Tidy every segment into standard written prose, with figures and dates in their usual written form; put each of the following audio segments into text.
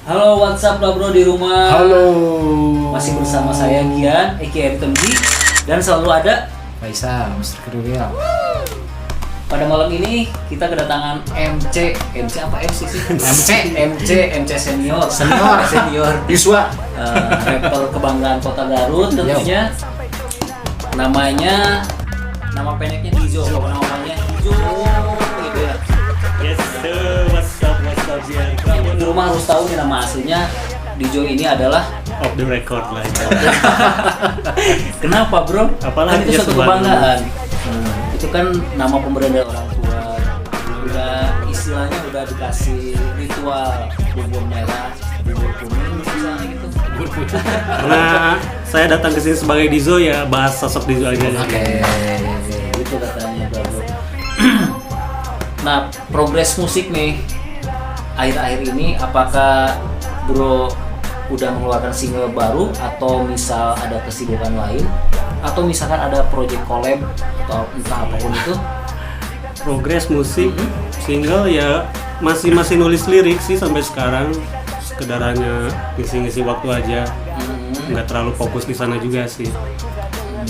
Halo, WhatsApp lah bro di rumah. Halo. Masih bersama saya Gian, aka MTMG, dan selalu ada Faisal, Mr. Kriwil. pada malam ini kita kedatangan MC apa MC sih? MC senior. Senior. Yuswa. Rapper kebanggaan Kota Garut tentunya. Nama pendeknya Dizo. Namanya Dizo gitu ya. Yes, what's up Gian? Di rumah harus tahu nih nama aslinya. Dijo ini adalah Off the record lah. kenapa bro? Apalagi Kan itu ya suatu semua kebanggaan. Itu kan nama pemberian dari orang tua. Udah istilahnya udah dikasih ritual bubur merah, bubur kuning misalnya gitu. Karena saya datang ke sini sebagai Dizo ya bahas sosok Dizo aja. Oke. Gitu katanya bro. Nah, progres musik nih akhir-akhir ini, apakah bro udah mengeluarkan single baru atau misal ada kesibukan lain atau misalkan ada project collab atau entah apapun itu? Progres musik single ya masih nulis lirik sih sampai sekarang, sekedar hanya ngisi-ngisi waktu aja, nggak terlalu fokus di sana juga sih.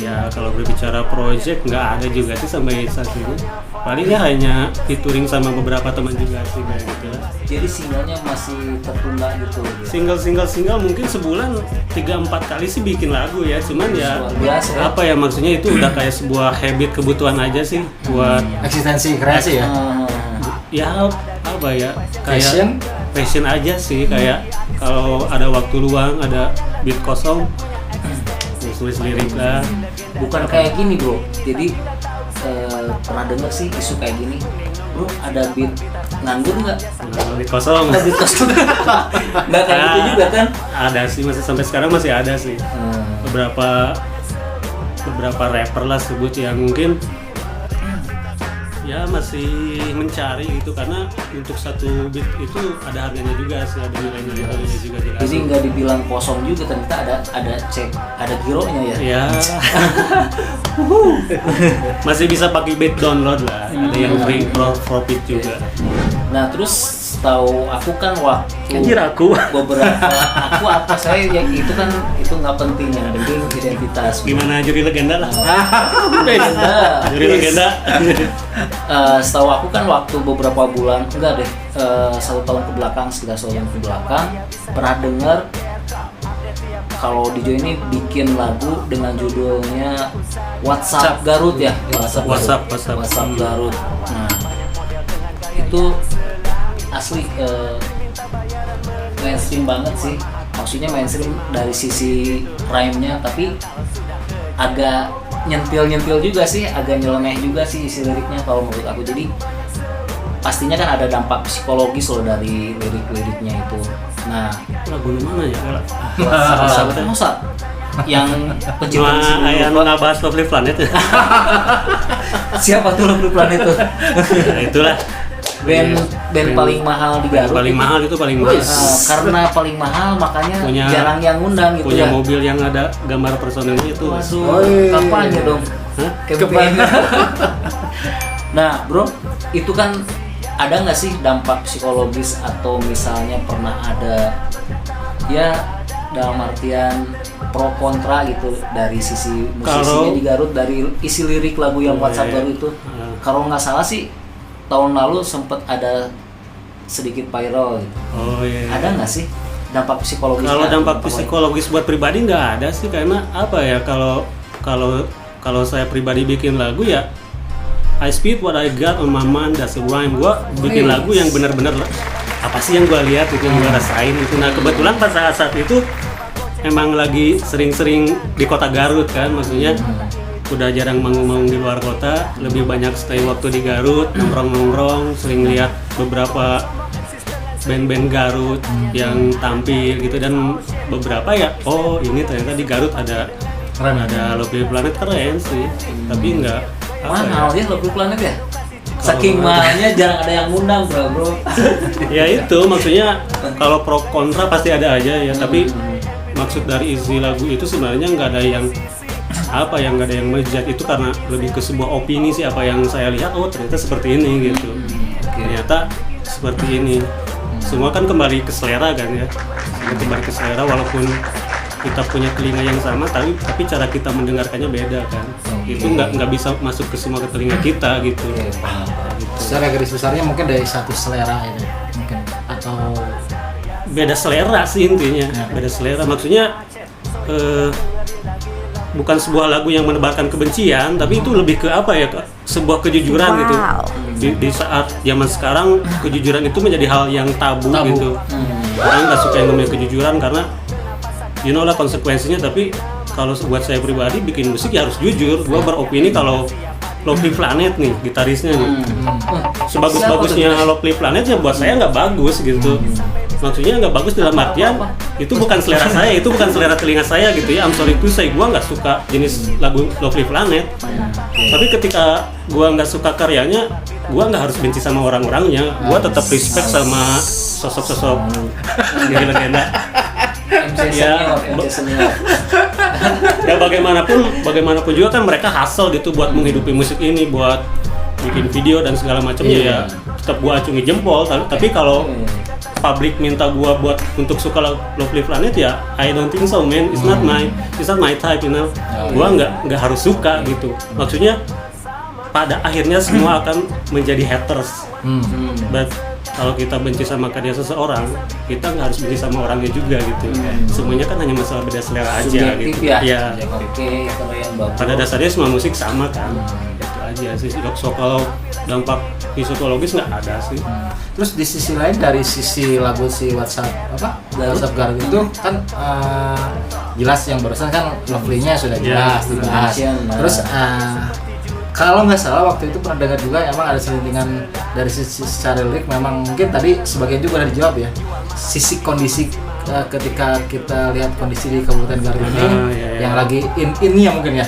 Ya kalau berbicara project nggak ada juga sih sampai saat ini. Palingnya hanya featuring sama beberapa teman juga sih kayak gitu. Jadi singlenya masih tertunda gitu. Single mungkin sebulan 3-4 kali sih bikin lagu ya, cuman ya Luar biasa ya. apa ya maksudnya itu udah kayak sebuah habit, kebutuhan aja sih buat Eksistensi kreasi ya. ya apa ya kayak passion aja sih, kayak kalau ada waktu luang, ada beat kosong tulis lirik lah. Bukan kayak gini bro. Jadi pernah denger sih isu kayak gini, bro ada beat nganggur nggak? Beat kosong Ada beat kosong nggak kayak gitu juga kan? ada sih, masih sampai sekarang masih ada sih. beberapa rapper lah sebut yang mungkin ya masih mencari gitu, karena untuk satu beat itu ada harganya juga sih, ada nilainya juga jelas. Jadi nggak dibilang kosong juga, ternyata ada gironya ya. Ya masih bisa pakai beat download lah, ada yang free profit juga. Nah terus tahu aku kan waktu Anjir aku apa saya ya itu nggak penting, yang penting identitas. gimana juri legenda lah. Legenda. Juri legenda. Setahu aku kan waktu beberapa bulan, enggak deh, 1 tahun ke belakang, sekitar 1 tahun ke belakang, pernah dengar kalau Dijo ini bikin lagu dengan judulnya WhatsApp Garut ya. WhatsApp Garut. Nah itu asli mainstream banget sih, maksudnya mainstream dari sisi rhyme-nya, tapi agak nyentil juga sih, agak nyeleneh juga sih isi liriknya kalau menurut aku. Jadi pastinya kan ada dampak psikologis loh dari lirik-liriknya itu. Nah, Lagu mana ya? masa yang pencipta Cuma ayah ngebahas Lovely Planet ya? siapa tuh Lovely Planet itu? Nah, itulah band paling mahal di Garut. paling mahal itu paling mahal. Karena paling mahal makanya Punya- jarang yang ngundang gitu Punya ya. mobil yang ada gambar personelnya itu. Waduh, kampanye dong. Hah? Campaign. Nah, bro, itu kan ada nggak sih dampak psikologis atau misalnya pernah ada ya dalam artian pro kontra gitu dari sisi musisinya Kalau- di Garut, dari isi lirik lagu yang WhatsApp Garut itu? Kalau nggak salah sih tahun lalu sempat ada sedikit viral gitu. Oh iya. Ada nggak sih dampak psikologis? Kalau dampak psikologis buat pribadi nggak ada sih, karena apa ya, kalau saya pribadi bikin lagu ya I speak what I got on my mind, that's a rhyme. Gua bikin lagu yang benar-benar apa sih yang gua lihat itu, yang gua rasain itu. Nah kebetulan pas saat itu emang lagi sering-sering di kota Garut kan, maksudnya udah jarang manggung-manggung di luar kota, lebih banyak stay waktu di Garut, nongkrong-nongkrong, sering lihat beberapa band-band Garut yang tampil gitu, dan beberapa ya, oh ini ternyata di Garut ada Lovely Planet, keren sih, tapi enggak mahal ya Lovely Planet ya? Saking mahalnya jarang ada yang ngundang bro. ya itu maksudnya kalau pro kontra pasti ada aja ya, tapi maksud dari isi lagu itu sebenarnya nggak ada yang nggak ada yang mejat, itu karena lebih ke sebuah opini sih, apa yang saya lihat, oh ternyata seperti ini gitu, ternyata seperti ini. semua kan kembali ke selera kan ya. Semua kembali ke selera walaupun kita punya telinga yang sama, tapi cara kita mendengarkannya beda kan. Itu nggak bisa masuk ke semua ke telinga kita gitu. Gitu. Secara garis besarnya mungkin dari satu selera ini mungkin atau Beda selera sih intinya. Beda selera maksudnya bukan sebuah lagu yang menebarkan kebencian, tapi itu lebih ke apa ya, sebuah kejujuran gitu. Di saat zaman sekarang kejujuran itu menjadi hal yang tabu. Gitu. Orang nggak suka yang namanya kejujuran karena you know lah konsekuensinya. Tapi kalau buat saya pribadi bikin musik ya harus jujur. Gua beropini kalau Lovely Planet nih gitarisnya nih, sebagus-bagusnya Lovely Planet ya buat saya nggak bagus gitu. Maksudnya nggak bagus dalam artian itu bukan selera saya, itu bukan selera telinga saya gitu ya. I'm sorry to say, gua nggak suka jenis lagu Lovely Planet. Tapi ketika gua nggak suka karyanya, gua nggak harus benci sama orang-orangnya. Gua tetap respect sama sosok-sosok legenda. Ya, ya bagaimanapun juga kan mereka hustle gitu buat menghidupi musik ini, buat bikin video dan segala macamnya. Ya tetap gua acungi jempol. Tapi kalau publik minta gua buat untuk suka Lovely Planet ya I don't think so man. It's not my type, you know. Gua nggak harus suka gitu. Maksudnya pada akhirnya semua akan menjadi haters. But kalau kita benci sama karya seseorang, kita nggak harus benci sama orangnya juga gitu. Semuanya kan hanya masalah beda selera aja subjektif gitu. Ya. Oke, keren bagus. Pada dasarnya semua musik sama kan. Itu aja sih. So kalau dampak psikologis nggak ada sih. terus di sisi lain dari sisi lagu si WhatsApp Girl itu kan jelas yang barusan kan Lovely-nya sudah jelas dibahas. Terus kalau nggak salah waktu itu pernah dengar juga emang ada selentingan dari sisi secara lirik, memang mungkin tadi sebagian juga udah dijawab ya, sisi kondisi ketika kita lihat kondisi di Kabupaten Garut ini yang lagi in-innya mungkin ya.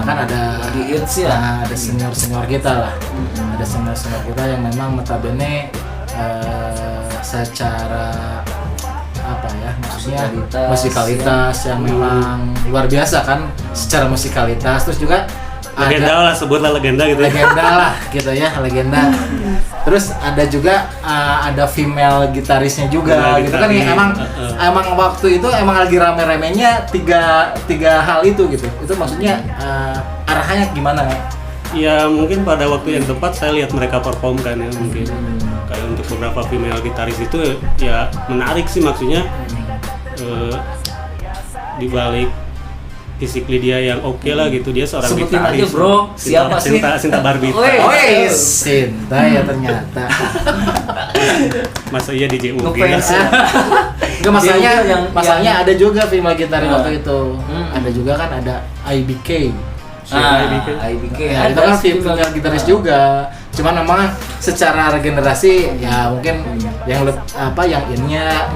Kan ada hits ya, ada senior kita lah, ada senior kita yang memang notabene secara apa ya, maksudnya musikalitas yang memang luar biasa kan, secara musikalitas. Terus juga legenda lah, sebutlah legenda gitu. Legenda lah gitu ya, legenda. Terus ada juga ada female gitarisnya juga gitu kan, yang emang waktu itu emang lagi rame-ramenya tiga hal itu gitu. Itu maksudnya arahannya gimana kan? Ya mungkin pada waktu yang tepat saya lihat mereka perform kan ya, mungkin kayak untuk beberapa female gitaris itu ya menarik sih, maksudnya dibalik physically dia yang oke lah gitu, dia seorang sebutin gitaris. aja bro, siapa sih? Sinta Barbita. Sinta ya ternyata. Masa iya di JUG? Enggak, masalahnya ada juga female gitaris waktu itu. Ada juga kan, ada IBK. IBK. Ya, itu kan female gitaris juga. Cuman memang secara regenerasi ya mungkin yang innya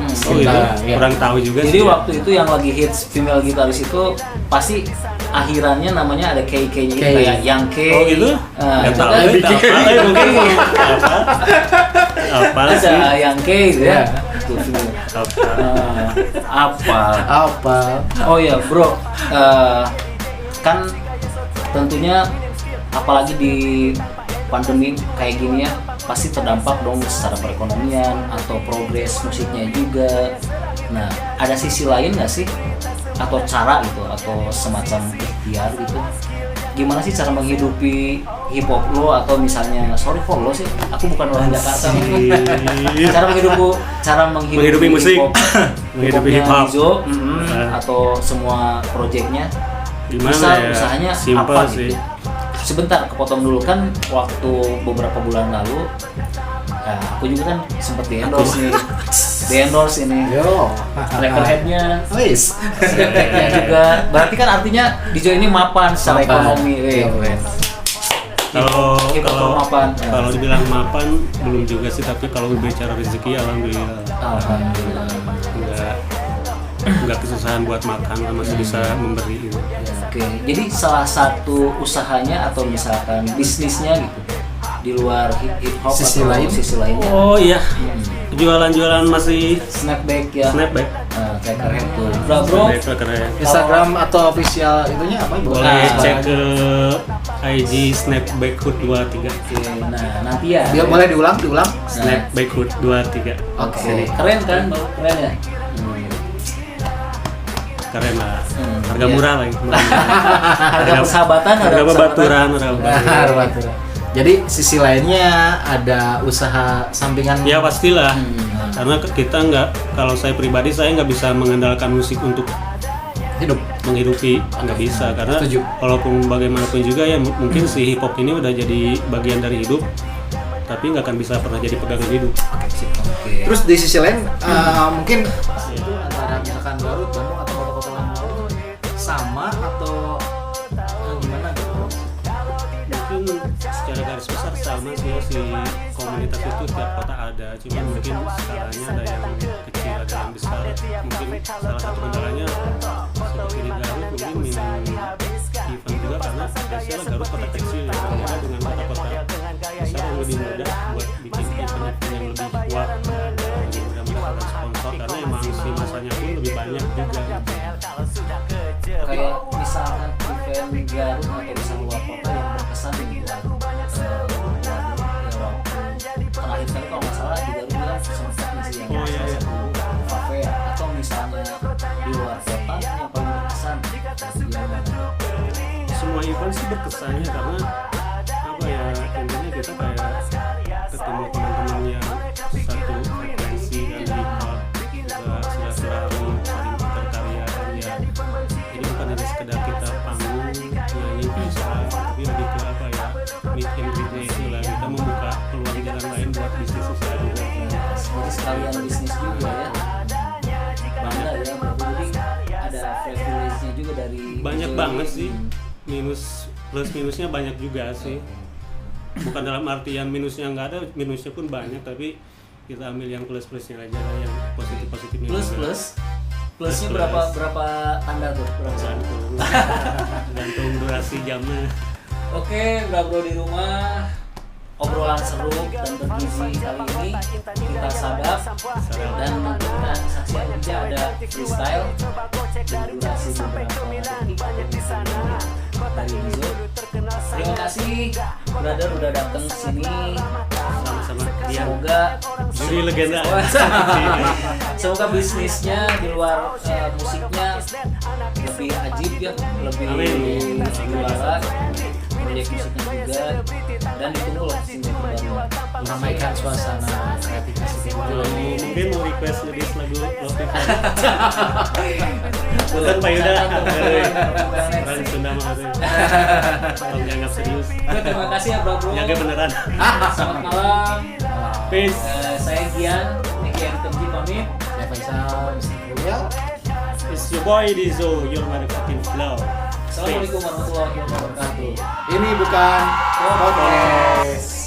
kurang tahu juga. Jadi sih waktu itu yang lagi hits female gitaris itu pasti akhirannya namanya ada K-nya gitu, kayak yang K. Oh gitu? Nggak tahu. Mungkin apa sih? Ada yang K gitu ya. Apa? Oh ya bro, kan tentunya apalagi di pandemi kayak gini ya, pasti terdampak dong secara perekonomian atau progres musiknya juga. Nah, ada sisi lain nggak sih, atau cara gitu, atau semacam ikhtiar gitu? Gimana sih cara menghidupi hip hop lo, atau misalnya sorry for lo sih, aku bukan orang Jakarta. cara menghidupi musik, menghidupi hip hop, atau semua proyeknya. Gimana ya? Usahanya simple apa sih. gitu? Sebentar, kepotong dulu kan, waktu beberapa bulan lalu aku juga kan sempat di-endorse ini Recordhead-nya, Recordhead-nya juga. Berarti kan artinya Dijo ini mapan secara ekonomi. Kalau dibilang mapan belum juga sih, tapi kalau bicara rezeki alhamdulillah. Enggak kesusahan buat makan, masih bisa memberi gitu. Oke, jadi salah satu usahanya atau misalkan bisnisnya gitu di luar hip hop sisi atau lain? sisi lainnya. Oh iya. jualan masih Snapback ya. snapback. Kayak keren tuh. Bro. Snapback keren. Instagram atau official itunya apa? Boleh cek ke IG Snapbackhood 23. Oke, nah nanti ya. Dia boleh diulang. Snapbackhood 23. Oke. Keren kan, Bro? Keren ya. Keren lah. Harga murah lagi. Harga persahabatan, Harga babaturan. Jadi sisi lainnya ada usaha sampingan. Ya pastilah. Karena kita nggak, kalau saya pribadi saya nggak bisa mengandalkan musik untuk menghidupi, nggak bisa, karena Setuju. walaupun bagaimanapun juga ya mungkin si hip hop ini udah jadi bagian dari hidup, tapi nggak akan bisa pernah jadi pegangan hidup. Oke. Terus di sisi lain mungkin itu antara misalkan Garut, Bandung atau kota-kota lain sama atau gimana gitu? Mungkin secara garis besar sama sih, si komunitas itu tiap kota ada, cuma mungkin skalanya ada yang kecil ada yang besar. Mungkin salah satu kendalanya seperti di Garut mungkin event juga, karena biasanya Garut kota kecil ya, berbeda dengan kota-kota besar yang lebih mudah buat bikin event yang lebih kuat, lebih mudah mendapatkan sponsor, karena emang si masanya pun lebih banyak juga. Kayak misalkan event Garut atau misalnya luar kota yang berkesan di luar terakhir kali kalau nggak salah di Garut kan sempat ngisi yang salah satu kafe ya, atau misalnya di luar kota yang paling berkesan gimana? Semua event sih berkesannya, karena apa ya, intinya kita kayak ketemu teman-teman yang satu frekuensi kan di hip hop, juga silaturahmi, saling berkarya kan ya. Jadi bukan hanya sekedar kita panggung nyanyi bisa, tapi lebih ke apa ya, meet and greet-nya itu lah, kita membuka peluang jalan lain buat bisnis usaha juga. Seperti sekalian bisnis juga ya, bangga ya, jadi ada privilege-nya juga dari Banyak banget sih, plus minusnya banyak juga sih. Bukan dalam artian minusnya nggak ada, minusnya pun banyak, tapi kita ambil yang plus-plusnya aja lah, yang positif-positifnya juga. Plusnya Plus. berapa tanda tuh? Gantung durasi jamnya. Oke, bro di rumah, obrolan seru dan bergizi kali ini kita sadap dan kita saksikan aja ada freestyle dan durasi beberapa detik dari Bizo. Terima kasih brother udah datang ke sini. Sama-sama dia. Semoga Juri legenda. semoga bisnisnya di luar musiknya lebih ajib ya, lebih juara, proyek musiknya juga, dan ditunggu loh single terbaru. Meramaikan suasana kreativitas itu dulu. Mungkin mau request ngebis lagu Love People. Bukan Pak Yuda, orang Sunda mah ada. Kalau dianggap serius. Oke, terima kasih ya bro. Jaga beneran. Selamat malam. Peace. Saya Gian, Niki Temji pamit. Saya Faisal, Mr. Royal. It's your boy Dizo, your motherfucking flow. Assalamualaikum warahmatullahi wabarakatuh. Ini bukan podcast.